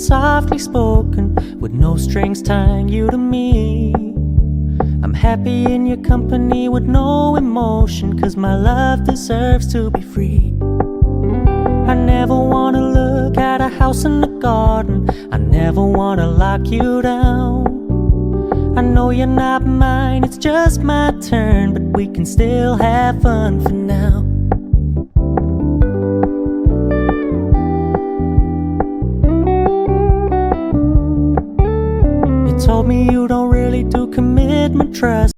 softly spoken, with no strings tying you to me. I'm happy in your company with no emotion, 'cause my love deserves to be free. I never wanna look at a house in the garden, I never wanna lock you down. I know you're not mine, it's just my turn, but we can still have fun for now. You told me you don't really do commitment trust.